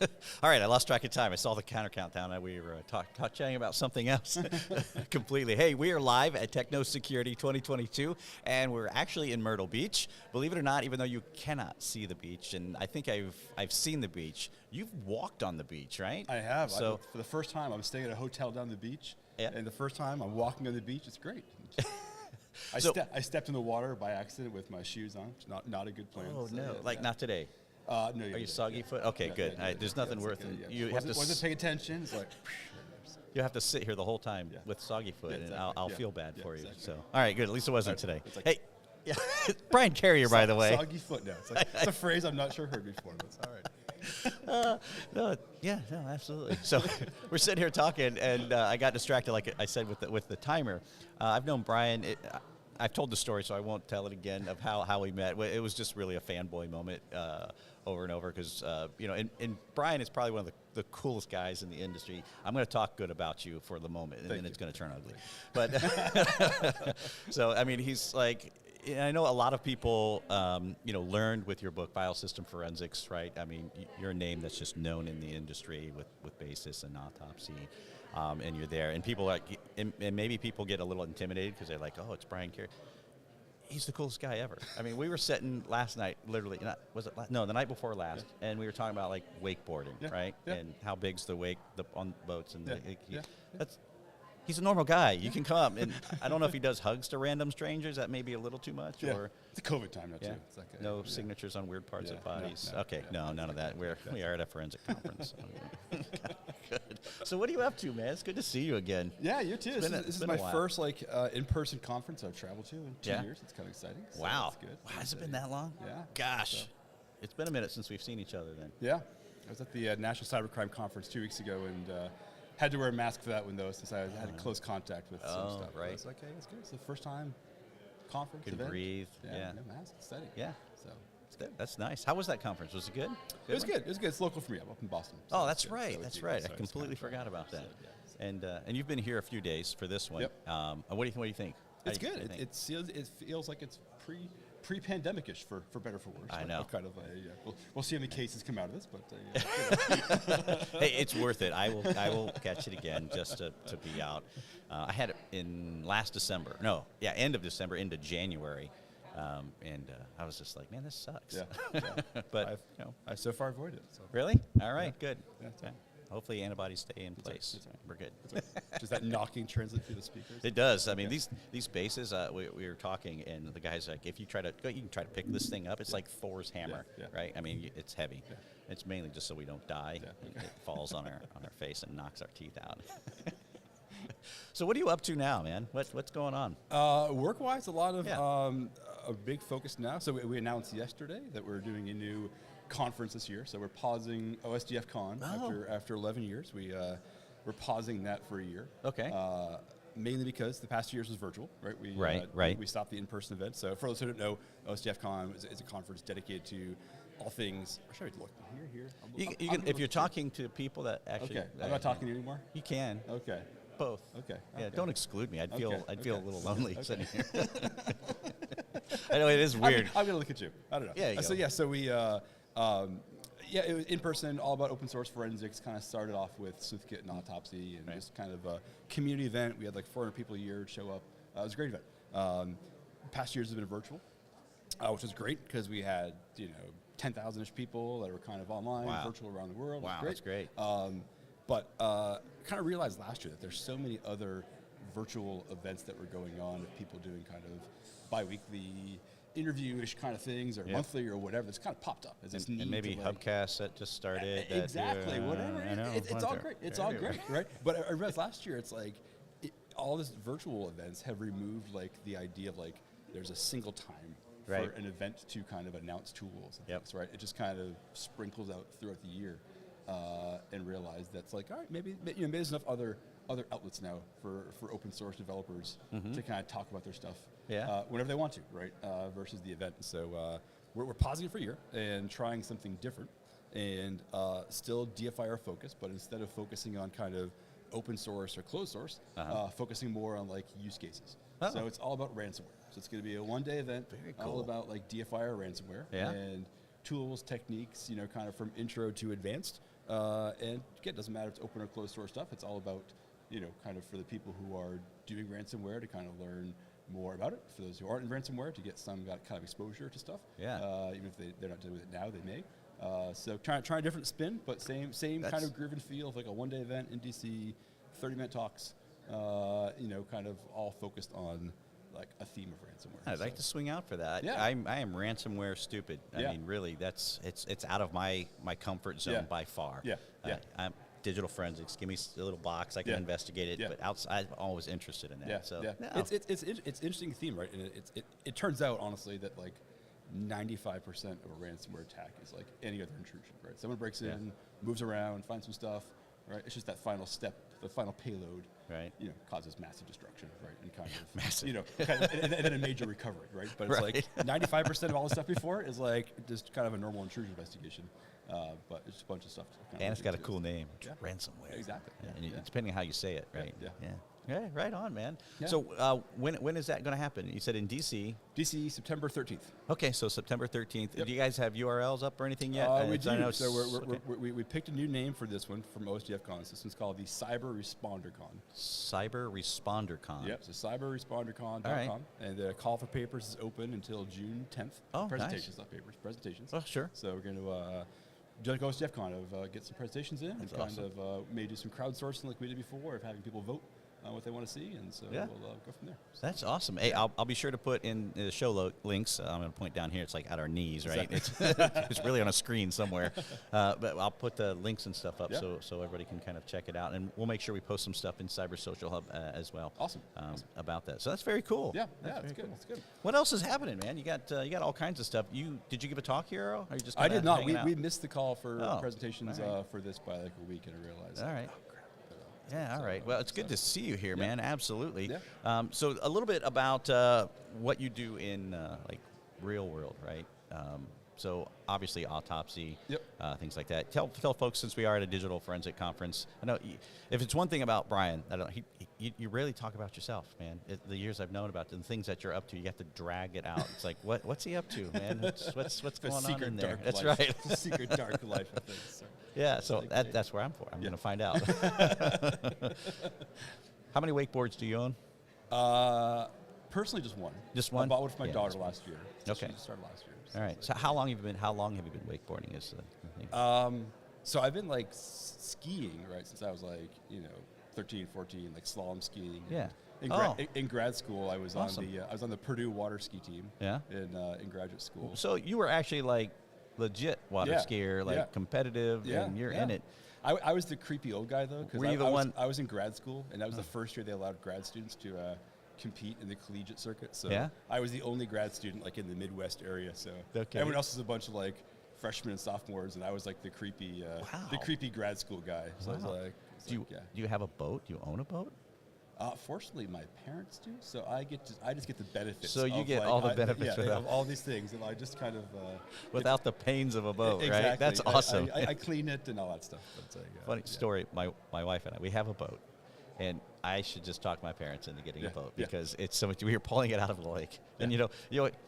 All right, I lost track of time. I saw the counter countdown, and we were chatting about something else completely. Hey, we are live at Techno Security 2022, and we're actually in Myrtle Beach. Believe it or not, even though you cannot see the beach, and I think I've seen the beach. You've walked on the beach, right? I have. So for the first time, I'm staying at a hotel down the beach, yeah. and the first time I'm walking on the beach, it's great. I stepped in the water by accident with my shoes on. It's not a good plan. Oh, so, no. yeah, Like, not today? No. Are you soggy foot? Okay, good. There's nothing worth it. You have to wasn't paying attention. It's like you have to sit here the whole time with soggy foot, exactly. and I'll feel bad for you. Exactly. So, all right, good. At least it wasn't today. Like, hey, yeah, Brian Carrier, by the way. Soggy foot now. It's a phrase I'm not sure heard before, but it's all right. No, absolutely. So we're sitting here talking, and I got distracted, like I said, with the timer. I've known Brian. I've told the story, so I won't tell it again of how we met. It was just really a fanboy moment over and over because, and Brian is probably one of the coolest guys in the industry. I'm going to talk good about you for the moment, and then it's going to turn ugly. But so, I mean, he's like, I know a lot of people, learned with your book, File System Forensics, right? I mean, you're a name that's just known in the industry with Basis and Autopsy. And you're there, and people and maybe people get a little intimidated because they're like, "Oh, it's Brian Carey." He's the coolest guy ever. I mean, we were sitting last night, literally. The night before last, and we were talking about like wakeboarding, right? Yeah. And how big's the wake on boats, and he's a normal guy. You can come up, and I don't know if he does hugs to random strangers. That may be a little too much, or it's a COVID time now too. It's like no signatures on weird parts of bodies. No, none of that. We are at a forensic conference. Good. So what are you up to, man? It's good to see you again. Yeah, you too. This is my first in-person conference I've traveled to in 2 years. It's kind of exciting. So wow. It's good. Wow, has it been that long? Yeah. Gosh. It's been a minute since we've seen each other then. Yeah. I was at the National Cybercrime Conference 2 weeks ago and had to wear a mask for that one, though, since I had close contact with some stuff. Right. I was like, hey, it's good. It's the first time conference event. Can breathe. Yeah. No mask. It's steady. Yeah. So that's nice. How was that conference? Was it good? It was good. It was good. It's local for me. I'm up in Boston. So oh, that's right. That's right. I completely forgot about that. And you've been here a few days for this one. Yep. What do you think? It's good. It feels like it's pre-pandemic-ish for better or for worse. I know. Kind of we'll see how many cases come out of this, but hey, it's worth it. I will catch it again just to be out. I had it in end of December into January, and I was just like, man, this sucks. Yeah. But I've so far avoided it. So. Really? All right, good. Yeah, okay. Hopefully antibodies stay in place. We're good. Does that knocking translate through the speakers? It does. I mean, these bases, we were talking, and the guy's like, if you can try to pick this thing up, it's like Thor's hammer, right? I mean, it's heavy. Yeah. It's mainly just so we don't die. Yeah. It falls on our face and knocks our teeth out. So what are you up to now, man? What's going on? Work-wise, a lot of a big focus now. So we announced yesterday that we're doing a new conference this year. So we're pausing OSDFCon after 11 years. We're pausing that for a year. Okay. Mainly because the past 2 years was virtual, right? We stopped the in-person event. So for those who don't know, OSDFCon is a conference dedicated to all things. Should I look here? You can, if you're talking to people that actually. Okay. I'm not talking to you anymore. You can. Okay. Both. Okay. Yeah. Don't exclude me. I'd feel a little lonely sitting here. I know it is weird. I'm gonna look at you. I don't know. Yeah. So we. It was in person, all about open source forensics. Kind of started off with SleuthKit and Autopsy, and just kind of a community event. We had like 400 people a year show up. It was a great event. Past years have been virtual, which was great because we had 10,000-ish people that were kind of online, virtual around the world. Wow, that's great. But kind of realized last year that there's so many other virtual events that were going on of people doing kind of bi-weekly interview-ish kind of things, or monthly, or whatever. It's kind of popped up as this need. And maybe Hubcast that just started. Exactly, whatever. I know. It's all great. It's all great, right? But I realized last year, it's like all these virtual events have removed like the idea of like there's a single time for an event to kind of announce tools. Right? It just kind of sprinkles out throughout the year, and realize that's like, all right, maybe there's enough other outlets now for open source developers to kind of talk about their stuff whenever they want to, right? Versus the event. So we're pausing it for a year and trying something different, and still DFI our focus, but instead of focusing on kind of open source or closed source, focusing more on like use cases. So it's all about ransomware. So it's going to be a one-day event, all about like DFI or ransomware and tools, techniques, kind of from intro to advanced, And again, it doesn't matter if it's open or closed source stuff. It's all about, kind of for the people who are doing ransomware to kind of learn more about it. For those who aren't in ransomware, to get some kind of exposure to stuff. Yeah. Even if they're not dealing with it now, they may. So trying a different spin, but same kind of groove and feel of like a one-day event in DC, 30-minute talks. Kind of all focused on like a theme of ransomware. I'd like to swing out for that. Yeah. I am ransomware stupid. I mean, really, it's out of my comfort zone by far. Yeah. I'm digital forensics. Give me a little box, I can investigate it. But outside, I'm always interested in that. Yeah. So yeah. no. It's interesting theme, right? And it turns out honestly that like 95% of a ransomware attack is like any other intrusion, right? Someone breaks in, moves around, finds some stuff, right? It's just that final step, the final payload, right? Causes massive destruction, right? And kind of, massive, and then a major recovery, right? But it's like 95% of all the stuff before is like just kind of a normal intrusion investigation, but it's just a bunch of stuff. And it's got a cool name, ransomware. Exactly. And depending on how you say it, right? Yeah. Yeah, right on, man. Yeah. So when is that going to happen? You said in DC. DC, September 13th. Okay, so September 13th. Yep. Do you guys have URLs up or anything yet? We do. So okay. we picked a new name for this one from OSDFCon. This one's called the CyberResponderCon. CyberResponderCon. Yep, so CyberResponderCon.com. Right. And the call for papers is open until June 10th. Oh, presentations, nice. not papers, presentations. Oh, sure. So we're going to do like OSDFCon of get some presentations in. That's and kind awesome. of maybe do some crowdsourcing like we did before of having people vote what they want to see, and so we'll go from there. That's awesome. Hey, I'll be sure to put in the show links. I'm going to point down here. It's like at our knees, right? Exactly. It's really on a screen somewhere. But I'll put the links and stuff up so everybody can kind of check it out. And we'll make sure we post some stuff in Cyber Social Hub as well. Awesome. About that. So that's very cool. Yeah, that's good. Cool. That's good. What else is happening, man? You got all kinds of stuff. Did you give a talk here, Earl? Or you just I did not. hanging out? We missed the call for presentations right. for this by like a week, and I realized. All right. Yeah, all right. Well, it's good to see you here, man. Absolutely. Yeah. So a little bit about what you do in like real world, right? So obviously Autopsy, things like that. Tell folks, since we are at a digital forensic conference, I know if it's one thing about Brian, I don't know, you rarely talk about yourself, man. The years I've known about the things that you're up to, you have to drag it out. It's like, what's he up to, man? What's going on in there? That's life. right. The secret dark life of things. So. Yeah, so that's where I'm for. I'm going to find out. How many wakeboards do you own? Personally, just one. Just one? I bought one for my daughter last year. Okay. She started last year. All right. So how long have you been wakeboarding? Is the thing? So I've been like skiing, right, since I was like 13, 14, like slalom skiing. Yeah. In grad school, I was awesome. on the Purdue water ski team. Yeah. In graduate school. So you were actually like legit water skier, like competitive, and you're in it. I was the creepy old guy though, because I was in grad school, and that was the first year they allowed grad students to compete in the collegiate circuit. So I was the only grad student like in the Midwest area. So everyone else was a bunch of like freshmen and sophomores, and I was like the creepy grad school guy. So I was like, do you have a boat? Do you own a boat? Fortunately, my parents do, so I just get the benefits. So you get all the benefits of all these things, and I just kind of without the pains of a boat, exactly. right? That's awesome. I clean it and all that stuff. Funny story. My wife and I, we have a boat, and I should just talk my parents into getting a boat because it's so much. We were pulling it out of the lake, and you know,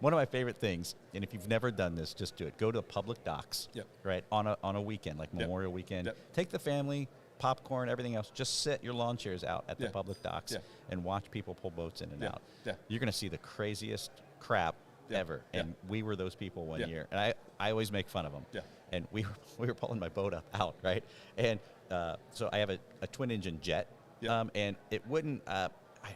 one of my favorite things. And if you've never done this, just do it. Go to public docks, right, on a weekend like Memorial Weekend. Take the family. Popcorn, everything else, just sit your lawn chairs out at the public docks and watch people pull boats in and out. You're going to see the craziest crap ever. And we were those people one year. And I always make fun of them. And we were pulling my boat out, right? And so I have a twin-engine jet, and it wouldn't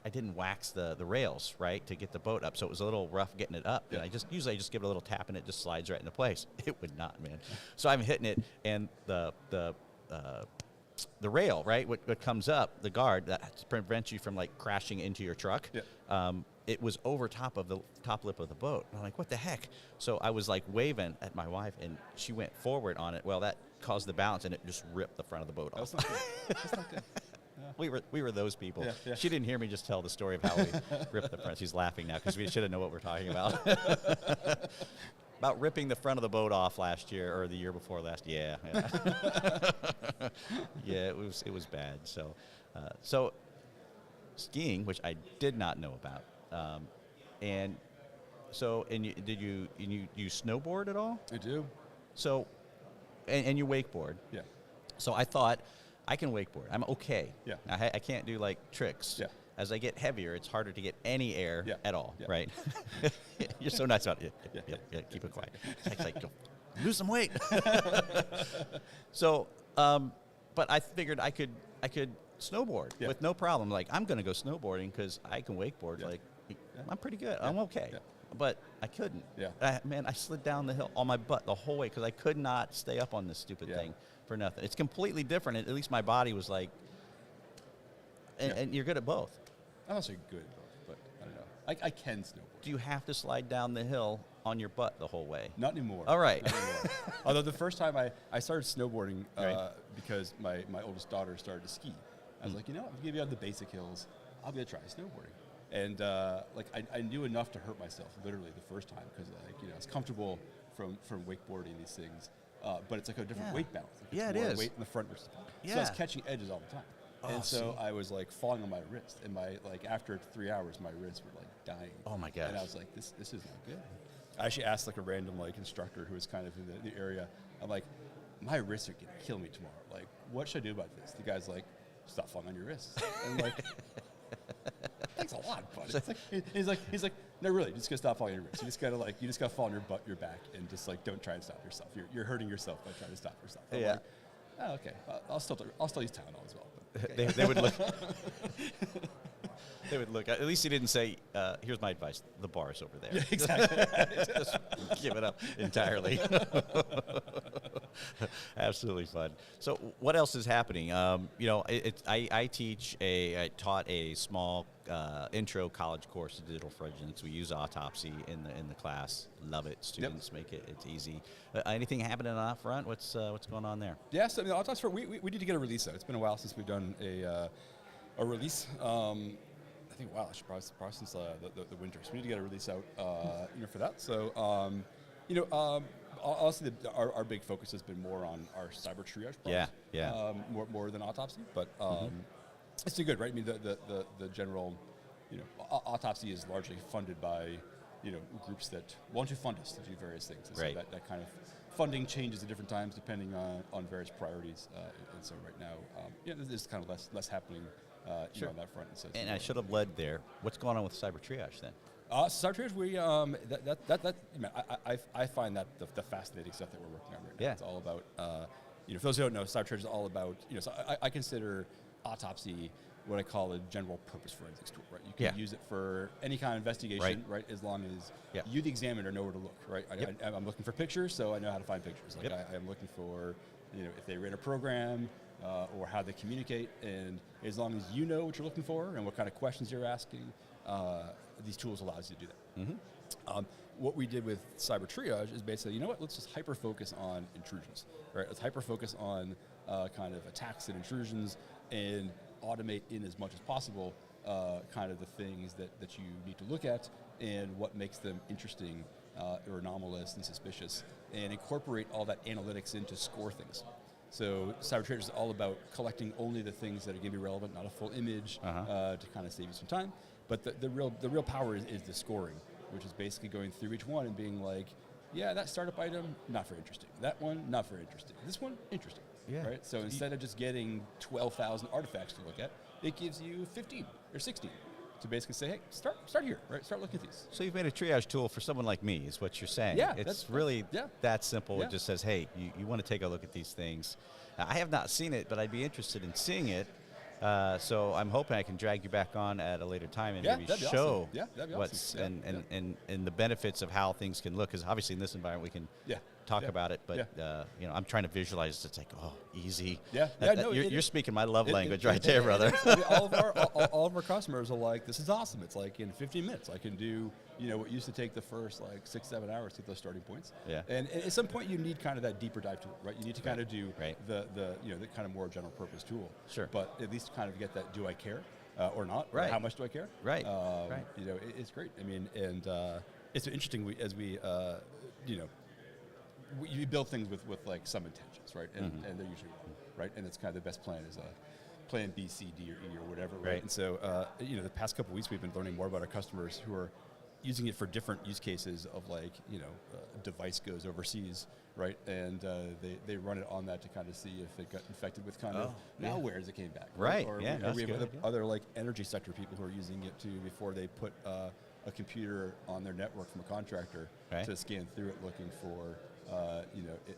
I didn't wax the rails, right, to get the boat up, so it was a little rough getting it up. And I usually give it a little tap, and it just slides right into place. It would not, man. So I'm hitting it, and the rail, right, what comes up, the guard that prevents you from like crashing into your truck, it was over top of the top lip of the boat. And I'm like, what the heck? So I was like waving at my wife, and she went forward on it. Well, that caused the balance, and it just ripped the front of the boat off. That's not good. That's not good. We were those people. She didn't hear me just tell the story of how we ripped the front. She's laughing now because we should have known what we're talking about. About ripping the front of the boat off last year or the year before last. Yeah, it was bad. So skiing, which I did not know about, and did you snowboard at all? I do. So, and you wakeboard. Yeah. So I thought, I can wakeboard. I'm okay. Yeah. I can't do like tricks. Yeah. As I get heavier, it's harder to get any air at all, Yeah. right? You're so nice about it. Yeah, keep it quiet. It's like, lose some weight. So, but I figured I could snowboard with no problem. Like, I'm going to go snowboarding because I can wakeboard. Like, I'm pretty good. I'm okay. Yeah. But I couldn't. Yeah. I slid down the hill on my butt the whole way because I could not stay up on this stupid thing for nothing. It's completely different. At least my body was like, and you're good at both. I'm not so good at both, but I don't know. I can snowboard. Do you have to slide down the hill on your butt the whole way? Not anymore. All right. Not anymore. Although the first time I started snowboarding because my oldest daughter started to ski. I was like, I'll give you the basic hills. I'll be able to try snowboarding. And I knew enough to hurt myself literally the first time because I was comfortable from wakeboarding these things, but it's like a different weight balance. Like it is. Weight in the front versus the back. So I was catching edges all the time. And so I was like falling on my wrist, and after 3 hours, my wrists were like dying. Oh my gosh! And I was like, this is not good. I actually asked like a random instructor who was kind of in the area. I'm like, my wrists are gonna kill me tomorrow. Like, what should I do about this? The guy's like, stop falling on your wrists. And I'm like, thanks a lot, buddy. It's like, he's like, no, really, just gotta stop falling on your wrists. You just gotta fall on your back, and just don't try and stop yourself. You're hurting yourself by trying to stop yourself. I'm like, oh, okay. I'll still use Tylenol as well. Okay. They would look. They would look. At least he didn't say, "Here's my advice: the bar's over there." Yeah, exactly. Just give it up entirely. Absolutely fun. So, what else is happening? I taught a small intro college course to digital forensics. We use Autopsy in the class. Love it. Students make it. It's easy. Anything happening on that front? What's going on there? Yeah. So Autopsy, we need to get a release out. It's been a while since we've done a release. I think probably since the winter. So we need to get a release out for that. So honestly, our big focus has been more on our Cyber Triage product. More than Autopsy, but it's still good, right? I mean, the general, Autopsy is largely funded by, groups that want to fund us to do various things. And so that kind of funding changes at different times depending on various priorities. And so right now, there's kind of less happening on that front. And I should have led there. What's going on with Cyber Triage then? Cyber Triage, I find that the fascinating stuff that we're working on right now. It's all about, for those who don't know, Cyber Triage is all about, so I consider Autopsy what I call a general purpose forensics tool, right? You can use it for any kind of investigation, right? As long as you, the examiner, know where to look, right? I'm looking for pictures, so I know how to find pictures. Like I'm looking for, if they ran a program, or how they communicate, and as long as you know what you're looking for and what kind of questions you're asking, these tools allow us to do that. What we did with Cyber Triage is basically, let's just hyper-focus on intrusions, right? Let's hyper-focus on kind of attacks and intrusions and automate in as much as possible kind of the things that you need to look at and what makes them interesting or anomalous and suspicious, and incorporate all that analytics in to score things. So Cyber Triage is all about collecting only the things that are going to be relevant, not a full image, to kind of save you some time. But the real power is the scoring, which is basically going through each one and being like, yeah, that startup item, not very interesting. That one, not very interesting. This one, interesting. Yeah. Right? So instead of just getting 12,000 artifacts to look at, it gives you 15 or 16 to basically say, hey, start here, right? Start looking at these. So you've made a triage tool for someone like me, is what you're saying. Yeah. It's really that simple. It just says, hey, you want to take a look at these things. I have not seen it, but I'd be interested in seeing it. So I'm hoping I can drag you back on at a later time and maybe show what's and the benefits of how things can look. Because obviously in this environment we can talk about it, but I'm trying to visualize. It's like, easy. You're speaking my love language right there, brother. All of our customers are like, this is awesome. It's like in 15 minutes I can do what used to take the first 6-7 hours to get those starting points. Yeah. And at some point you need kind of that deeper dive tool, right? You need to kind of do the kind of more general purpose tool. Sure. But at least kind of get that, do I care or not? Right. How much do I care? Right. It's great. I mean, and it's interesting as we you build things with some intentions, right? And they're usually wrong, right? And it's kind of the best plan is plan B, C, D, or E, or whatever, right? And so, the past couple of weeks we've been learning more about our customers who are using it for different use cases of like, a device goes overseas, right? And they run it on that to kind of see if it got infected with kind of malware as it came back. Right, Or we have other like energy sector people who are using it too before they put a computer on their network from a contractor to scan through it looking for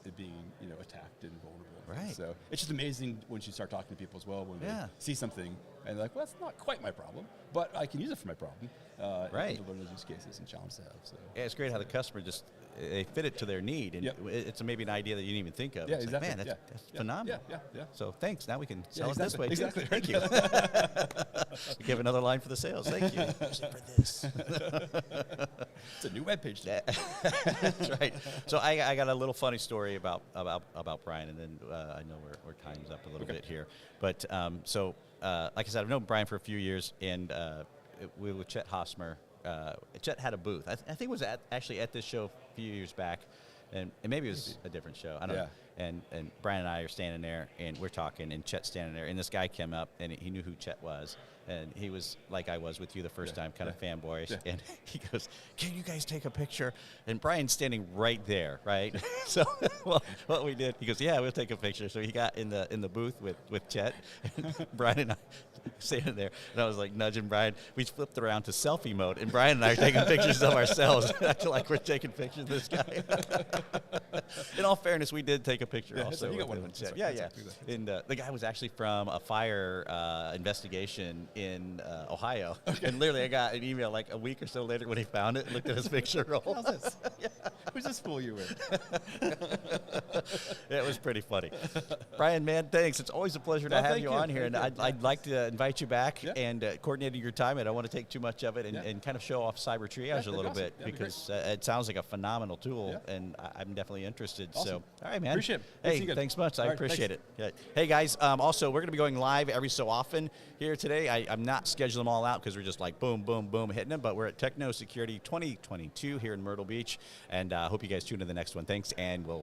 it being attacked and vulnerable. Right. So it's just amazing once you start talking to people as well when they see something and they're like, well, that's not quite my problem, but I can use it for my problem. Right. To learn those use cases and challenges to have. So. Yeah, it's great how the customer they fit it to their need, and it's maybe an idea that you didn't even think of. Yeah, it's exactly. Like, man, that's phenomenal. Yeah. So thanks. Now we can sell it this way exactly. too. Thank you. You give another line for the sales. Thank you. Use it for this. It's a new webpage. That's right. So I got a little funny story about Brian, and then I know we're time's up a little bit here. But like I said, I've known Brian for a few years, and we were with Chet Hosmer. Chet had a booth. I think it was actually at this show a few years back, and maybe it was a different show. I don't know. And Brian and I are standing there, and we're talking, and Chet's standing there, and this guy came up, and he knew who Chet was, and he was like I was with you the first time, kind of fanboyish, and he goes, "Can you guys take a picture?" And Brian's standing right there, right? So what we did, he goes, "Yeah, we'll take a picture." So he got in the booth with Chet, and Brian and I standing there, and I was like nudging Brian. We flipped around to selfie mode, and Brian and I are taking pictures of ourselves, acting like we're taking pictures of this guy. In all fairness, we did take a picture also. You got one of them. Yeah. And the guy was actually from a fire investigation in Ohio. Okay. And literally, I got an email like a week or so later when he found it, looked at his picture roll. How's this? Who's this fool you with? It was pretty funny. Brian, man, thanks. It's always a pleasure to have you on here, and I'd like to invite you back and coordinating your time. I don't want to take too much of it, and kind of show off Cyber Triage a little bit, because it sounds like a phenomenal tool, and I'm definitely interested. Awesome. So, all right, man. Appreciate it. Hey, thanks much. I appreciate it. Yeah. Hey, guys, also, we're going to be going live every so often here today. I'm not scheduling them all out because we're just like boom, boom, boom, hitting them, but we're at Techno Security 2022 here in Myrtle Beach, and I hope you guys tune in the next one. Thanks, and we'll